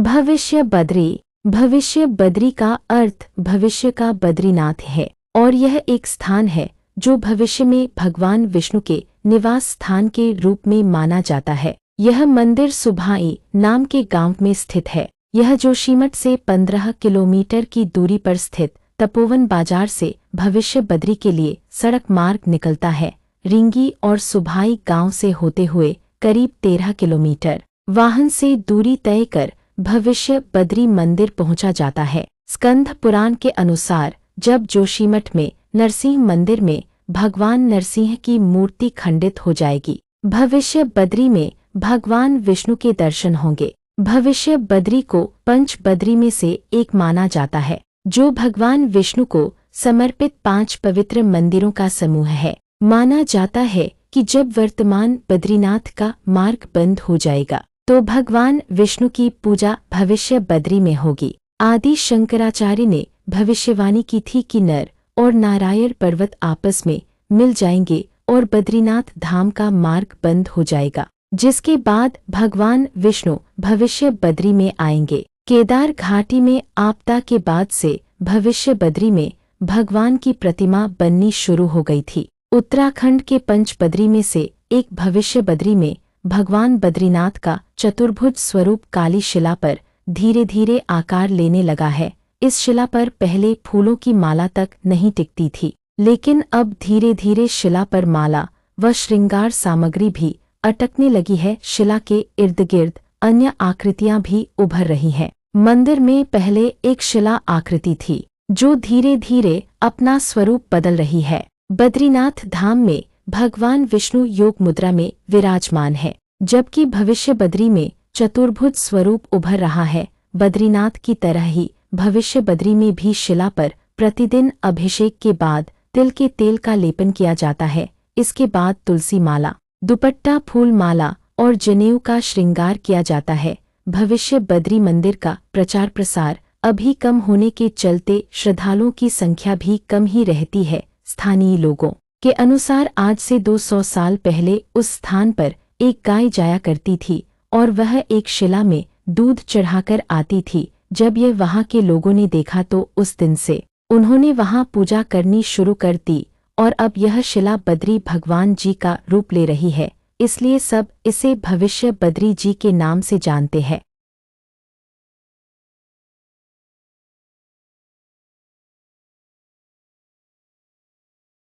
भविष्य बद्री। भविष्य बद्री का अर्थ भविष्य का बद्रीनाथ है और यह एक स्थान है जो भविष्य में भगवान विष्णु के निवास स्थान के रूप में माना जाता है। यह मंदिर सुभाई नाम के गांव में स्थित है। यह जोशीमठ से 15 किलोमीटर की दूरी पर स्थित तपोवन बाजार से भविष्य बद्री के लिए सड़क मार्ग निकलता है। रिंगी और सुभाई गांव से होते हुए करीब 13 किलोमीटर वाहन से दूरी तय कर भविष्य बद्री मंदिर पहुंचा जाता है। स्कंद पुराण के अनुसार जब जोशीमठ में नरसिंह मंदिर में भगवान नरसिंह की मूर्ति खंडित हो जाएगी, भविष्य बद्री में भगवान विष्णु के दर्शन होंगे। भविष्य बद्री को पंच बद्री में से एक माना जाता है, जो भगवान विष्णु को समर्पित 5 पवित्र मंदिरों का समूह है। माना जाता है कि जब वर्तमान बद्रीनाथ का मार्ग बंद हो जाएगा तो भगवान विष्णु की पूजा भविष्य बद्री में होगी। आदि शंकराचार्य ने भविष्यवाणी की थी कि नर और नारायण पर्वत आपस में मिल जाएंगे और बद्रीनाथ धाम का मार्ग बंद हो जाएगा, जिसके बाद भगवान विष्णु भविष्य बद्री में आएंगे। केदार घाटी में आपदा के बाद से भविष्य बद्री में भगवान की प्रतिमा बननी शुरू हो गई थी। उत्तराखंड के पंच बद्री में से एक भविष्य बद्री में भगवान बद्रीनाथ का चतुर्भुज स्वरूप काली शिला पर धीरे धीरे आकार लेने लगा है। इस शिला पर पहले फूलों की माला तक नहीं टिकती थी, लेकिन अब धीरे धीरे शिला पर माला व श्रृंगार सामग्री भी अटकने लगी है। शिला के इर्द गिर्द अन्य आकृतियां भी उभर रही हैं। मंदिर में पहले एक शिला आकृति थी जो धीरे धीरे अपना स्वरूप बदल रही है। बद्रीनाथ धाम में भगवान विष्णु योग मुद्रा में विराजमान है, जबकि भविष्य बद्री में चतुर्भुज स्वरूप उभर रहा है। बद्रीनाथ की तरह ही भविष्य बद्री में भी शिला पर प्रतिदिन अभिषेक के बाद तिल के तेल का लेपन किया जाता है। इसके बाद तुलसी माला, दुपट्टा, फूल माला और जनेऊ का श्रृंगार किया जाता है। भविष्य बद्री मंदिर का प्रचार प्रसार अभी कम होने के चलते श्रद्धालुओं की संख्या भी कम ही रहती है। स्थानीय लोगों के अनुसार आज से 200 साल पहले उस स्थान पर एक गाय जाया करती थी और वह एक शिला में दूध चढ़ाकर आती थी। जब ये वहाँ के लोगों ने देखा तो उस दिन से उन्होंने वहाँ पूजा करनी शुरू कर दी और अब यह शिला बद्री भगवान जी का रूप ले रही है, इसलिए सब इसे भविष्य बद्री जी के नाम से जानते हैं।